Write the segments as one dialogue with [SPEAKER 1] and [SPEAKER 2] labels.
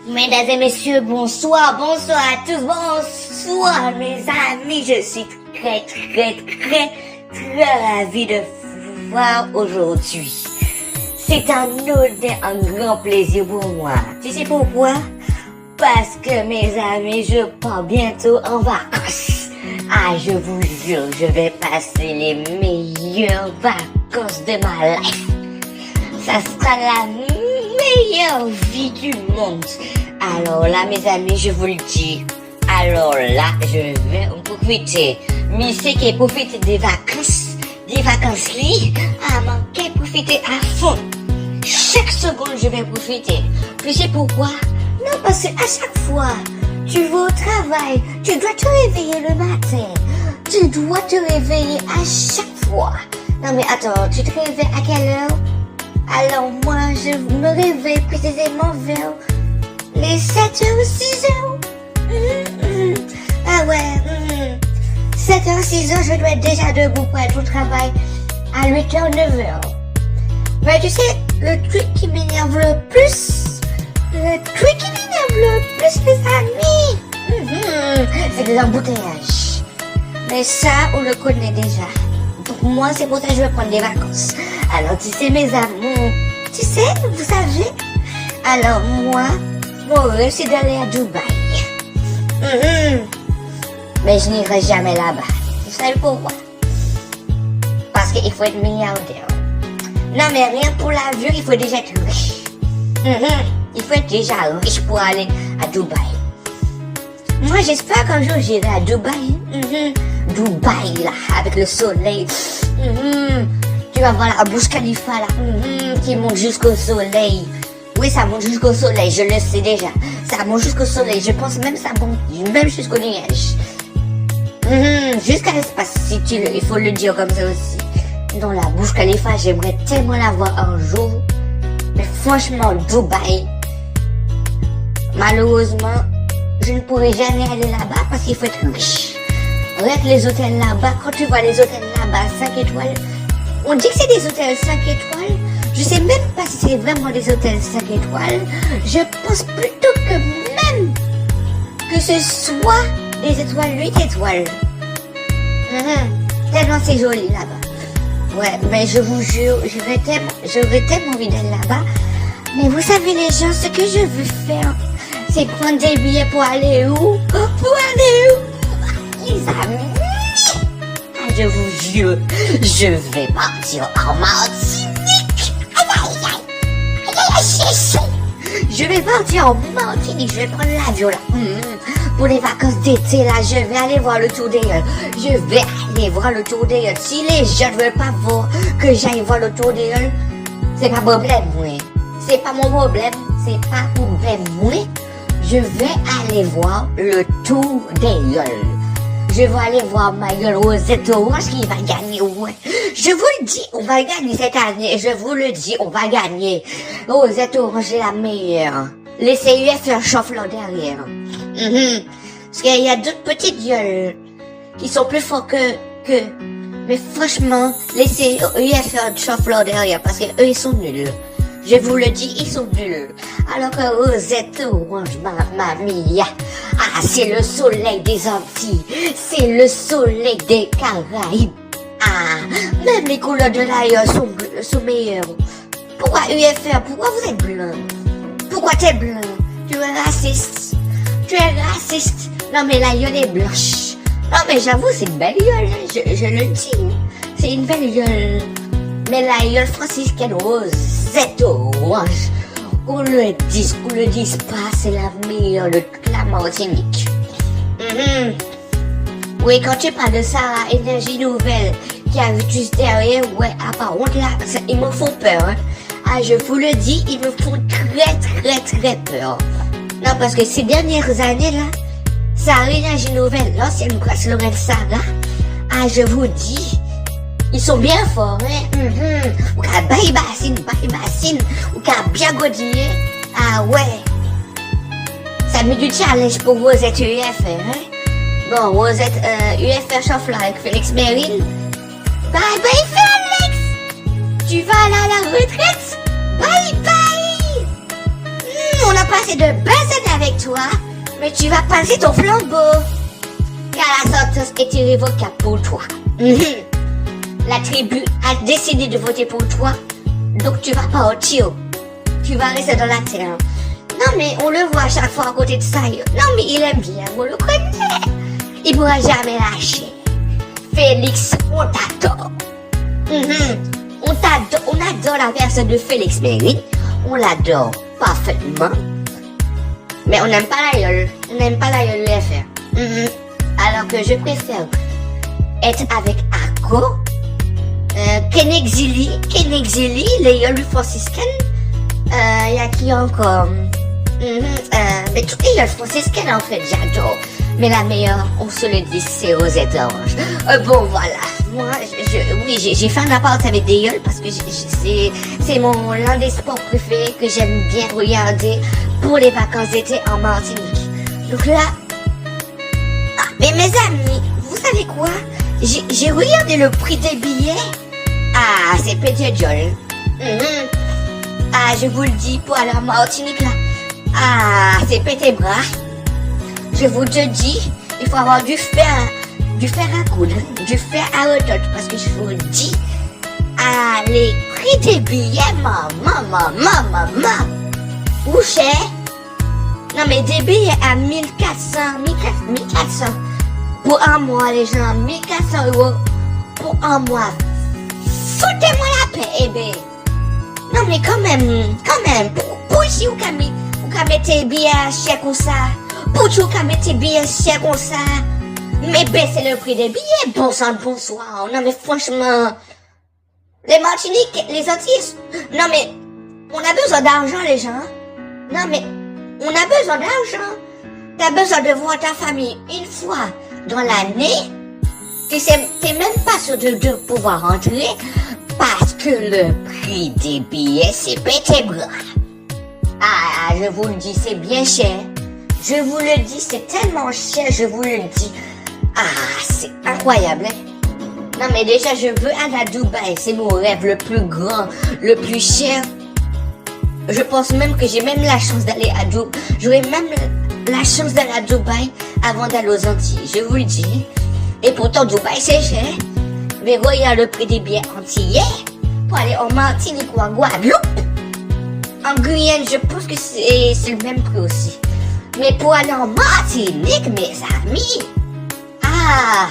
[SPEAKER 1] Mesdames et messieurs, bonsoir, bonsoir à tous, bonsoir mes amis, je suis très ravie de vous voir aujourd'hui. C'est un honneur, un grand plaisir pour moi. Tu sais pourquoi? Parce que mes amis, je pars bientôt en vacances. Ah, je vous jure, je vais passer les meilleures vacances de ma life. Ça sera la meilleure vie du monde. Alors là, mes amis, je vous le dis. Alors là, je vais en profiter. Mais c'est qui profiter des vacances là, à manquer profiter à fond. Chaque seconde, je vais profiter. Tu sais pourquoi? Non, parce que à chaque fois, tu vas au travail, tu dois te réveiller le matin. Tu dois te réveiller à chaque fois. Non mais attends, tu te réveilles à quelle heure? Alors moi, je me réveille précisément vers les 7h ou 6h. Ah ouais, 7h, 6h, je dois être déjà debout pour être au travail à 8h, 9h. Mais tu sais, le truc qui m'énerve le plus, les amis, c'est les embouteillages. Mais ça, on le connaît déjà. Pour moi, c'est pour ça que je vais prendre des vacances. Alors, tu sais, mes amours, tu sais, vous savez. Alors, moi, mon rêve, c'est d'aller à Dubaï. Mais je n'irai jamais là-bas. Vous savez pourquoi? Parce qu'il faut être milliardaire. Non, mais rien pour l'avion, il faut déjà être riche. Il faut être déjà riche pour aller à Dubaï. Moi, j'espère qu'un jour, j'irai à Dubaï. Dubaï, là, avec le soleil. Tu vas voir la Burj Khalifa, là, qui monte jusqu'au soleil. Oui, ça monte jusqu'au soleil, je le sais déjà. Ça monte jusqu'au soleil, je pense même ça monte même jusqu'au nuage. Jusqu'à l'espace, si tu le, il faut le dire comme ça aussi. Dans la Burj Khalifa, j'aimerais tellement la voir un jour. Mais franchement, Dubaï, malheureusement, je ne pourrai jamais aller là-bas parce qu'il faut être riche. Regarde les hôtels là-bas, quand tu vois les hôtels là-bas, 5 étoiles, on dit que c'est des hôtels 5 étoiles. Je sais même pas si c'est vraiment des hôtels 5 étoiles. Je pense plutôt que même que ce soit des étoiles 8 étoiles. Tellement c'est joli là-bas. Ouais, mais je vous jure, j'aurais tellement envie d'aller là-bas. Mais vous savez les gens, ce que je veux faire, c'est prendre des billets pour aller où? Pour aller où? Les amis, je vous jure, je vais partir en Martinique. Je vais partir en Martinique, je vais prendre l'avion là. Pour les vacances d'été là, je vais aller voir le Tour des Îles. Je vais aller voir le Tour des Îles. Si les gens ne veulent pas voir que j'aille voir le Tour des Îles, c'est pas problème, oui. C'est pas mon problème, c'est pas problème, oui. Je vais aller voir le Tour des Îles. Je vais aller voir ma gueule Rosette Orange qui va gagner, ouais. Je vous le dis, on va gagner cette année. Je vous le dis, on va gagner. Rosette Orange est la meilleure. Laissez UFR chauffe là derrière. Parce qu'il y a d'autres petites gueules qui sont plus forts que. Mais franchement, laissez UFR chauffe là derrière parce que eux ils sont nuls. Je vous le dis, ils sont nuls. Alors que Rosette Orange, mamie, ah, c'est le soleil des Antilles, c'est le soleil des Caraïbes. Ah, même les couleurs de l'ailleurs sont meilleures. Pourquoi UFR? Pourquoi vous êtes blanc? Pourquoi t'es blanc? Tu es raciste. Tu es raciste. Non mais l'ailleurs est blanche. Non mais j'avoue, c'est une belle gueule, je le dis. C'est une belle gueule. Mais l'ailleurs franciscaine Rosette Orange, qu'on le dise pas, c'est la meilleure de toute la Martinique. Oui, quand tu parles de Sarah Énergie Nouvelle, qui a vu juste derrière, ouais, par contre là, ils me font peur, hein. Ah, je vous le dis, ils me font très peur. Non, parce que ces dernières années là, Sarah Énergie Nouvelle, l'ancienne grâce Lorraine Sarah, ah, je vous dis, ils sont bien forts, hein. Ou qu'à bassine, ou qu'à bien godiller. Ah ouais. Ça met du challenge pour Rosette UFR, hein. Bon, Rosette UFR chauffe là avec Félix Mérine. Bye Félix. Tu vas aller à la retraite. Bye. on a passé de belles années avec toi, mais tu vas passer ton flambeau. Car la sentence est irrévocable pour toi. La tribu a décidé de voter pour toi, donc tu vas pas au Tio. Tu vas rester dans la terre. Non mais on le voit à chaque fois à côté de ça. Non mais il aime bien, on le connaît. Il pourra jamais lâcher. Félix, on t'adore. On adore la personne de Félix Mérine. On l'adore parfaitement. Mais on n'aime pas la gueule. On n'aime pas la gueule de FR. Alors que je préfère être avec Arco, Kenexili, les gueules du franciscaine. Y a qui encore? Mais toutes les gueules franciscaines en fait, j'adore. Mais la meilleure, on se le dit, c'est Rosette Orange. Bon, voilà. Moi, j'ai fait un appart avec des gueules parce que c'est l'un des sports préférés que j'aime bien regarder pour les vacances d'été en Martinique. Donc là, mais mes amis, vous savez quoi? J'ai regardé le prix des billets. Ah, c'est pété Jol. Ah, je vous le dis, pour aller en Martinique là. Ah, c'est pété bras. Je vous le dis, il faut avoir du fer à coudre, du fer à retordre, parce que je vous le dis, ah, les prix des billets, maman, où cher? Non mais des billets à 1400, pour un mois les gens, 1400 € pour un mois. Foutez-moi la paix, eh ben. Non mais quand même, pour ici ou qu'à mettre des billets cher comme ça. Pour tout qu'à mettre des billets cher comme ça. Mais baisser le prix des billets, bon sang de bonsoir. Non mais franchement, les Martiniques, les Antilles, non mais, on a besoin d'argent les gens. Non mais, on a besoin d'argent. T'as besoin de voir ta famille une fois dans l'année. T'es même pas sûr de pouvoir rentrer parce que le prix des billets c'est pété bras. Ah, je vous le dis, c'est bien cher. Je vous le dis, c'est tellement cher, je vous le dis. Ah, c'est incroyable, hein? Non mais déjà, je veux aller à Dubaï, c'est mon rêve le plus grand, le plus cher. Je pense même que j'ai même la chance d'aller à Dubaï. J'aurais même la chance d'aller à Dubaï avant d'aller aux Antilles, je vous le dis. Et pourtant, Dubaï, c'est cher. Mais regarde le prix des billets antillais pour aller en Martinique ou en Guadeloupe. En Guyane, je pense que c'est le même prix aussi. Mais pour aller en Martinique, mes amis, ah,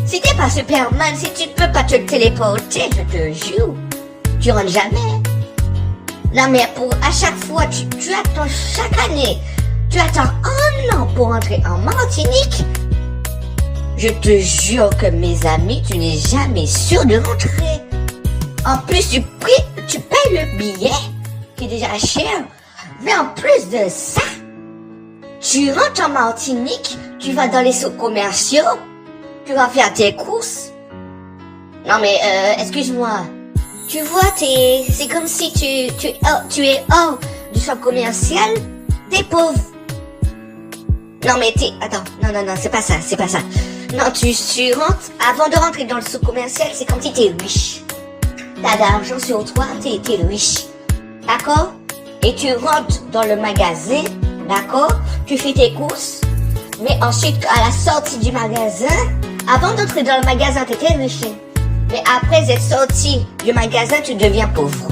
[SPEAKER 1] si t'es pas Superman, si tu ne peux pas te téléporter, je te jure, tu rentres jamais. Non mais à chaque fois, tu attends chaque année, tu attends un an pour entrer en Martinique. Je te jure que mes amis, tu n'es jamais sûr de rentrer. En plus tu payes le billet, qui est déjà cher, mais en plus de ça, tu rentres en Martinique, tu vas dans les soupes commerciaux, tu vas faire tes courses. Non mais, excuse-moi. Tu vois, c'est comme si tu es hors du centre commercial, t'es pauvre. Non mais attends, non, c'est pas ça. Non, tu rentres, avant de rentrer dans le souk commercial, c'est comme si t'es riche. T'as de l'argent sur toi, t'es riche. D'accord? Et tu rentres dans le magasin, d'accord? Tu fais tes courses. Mais ensuite, à la sortie du magasin, avant d'entrer dans le magasin, t'étais riche. Mais après être sorti du magasin, tu deviens pauvre.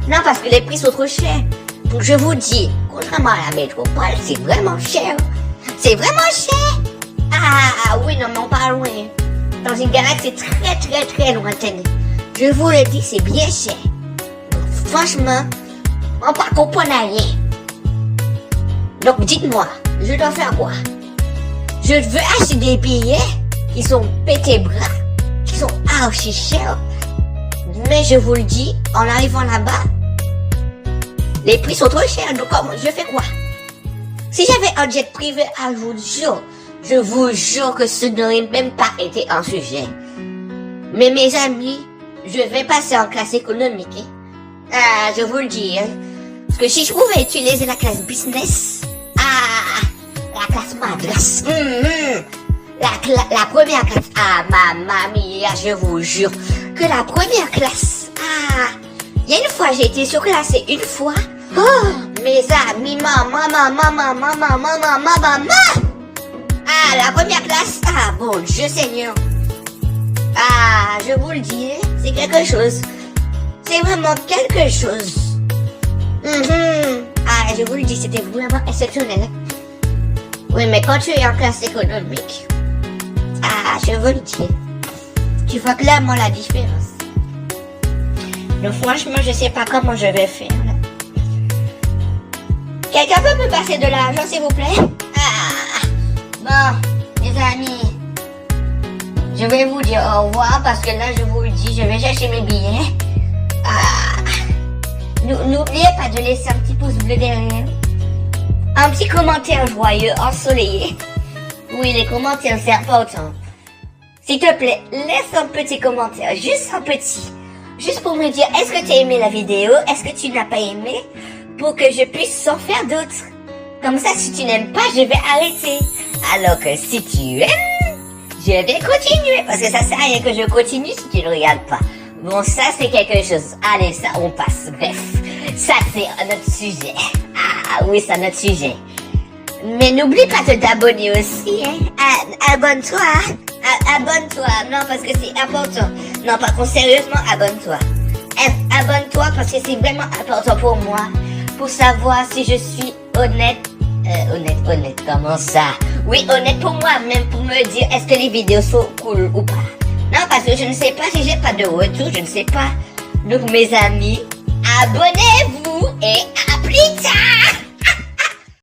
[SPEAKER 1] Non, parce que les prix sont trop chers. Donc je vous dis, contrairement à la métropole, c'est vraiment cher. C'est vraiment cher. Ah oui, non, mais on part loin. Dans une galaxie très lointaine. Je vous le dis, c'est bien cher. Donc, franchement, on pas comprendre rien. Donc dites-moi, je dois faire quoi? Je veux acheter des billets qui sont pétés bras, qui sont archi chers. Mais je vous le dis, en arrivant là-bas, les prix sont trop chers. Donc je fais quoi? Si j'avais un jet privé, je vous jure que ce n'aurait même pas été un sujet. Mais mes amis, je vais passer en classe économique. Hein. Ah, je vous le dis. Hein. Parce que si je pouvais utiliser la classe business, la classe madras, la première classe, mamma mia, je vous jure que la première classe, il y a une fois j'ai été surclassée une fois. Oh, Mes amis, maman. Ah, la première place. Ah, bon Dieu Seigneur. Ah, je vous le dis, c'est quelque chose. C'est vraiment quelque chose. Ah, je vous le dis, c'était vraiment exceptionnel. Oui, mais quand tu es en classe économique, ah, je vous le dis, tu vois clairement la différence. Donc franchement, je sais pas comment je vais faire. Là. Quelqu'un peut me passer de l'argent, s'il vous plaît? Ah, bon, mes amis, je vais vous dire au revoir parce que là, je vous le dis, je vais chercher mes billets. Ah, n'oubliez pas de laisser un petit pouce bleu derrière. Un petit commentaire joyeux, ensoleillé. Oui, les commentaires, c'est important. S'il te plaît, laisse un petit commentaire, juste un petit. Juste pour me dire, est-ce que tu as aimé la vidéo? Est-ce que tu n'as pas aimé? Pour que je puisse en faire d'autres. Comme ça, si tu n'aimes pas, je vais arrêter. Alors que si tu aimes, je vais continuer. Parce que ça sert à rien que je continue si tu ne regardes pas. Bon, ça, c'est quelque chose. Allez, ça, on passe. Bref, ça, c'est notre sujet. Ah, oui, c'est notre sujet. Mais n'oublie pas de t'abonner aussi, hein. Abonne-toi, hein. Abonne-toi. Non, parce que c'est important. Non, par contre, sérieusement, abonne-toi. Abonne-toi parce que c'est vraiment important pour moi. Pour savoir si je suis honnête. Honnête, comment ça? Oui, honnête pour moi-même, pour me dire est-ce que les vidéos sont cool ou pas. Non, parce que je ne sais pas si j'ai pas de retour, je ne sais pas. Donc, mes amis, abonnez-vous et à plus tard!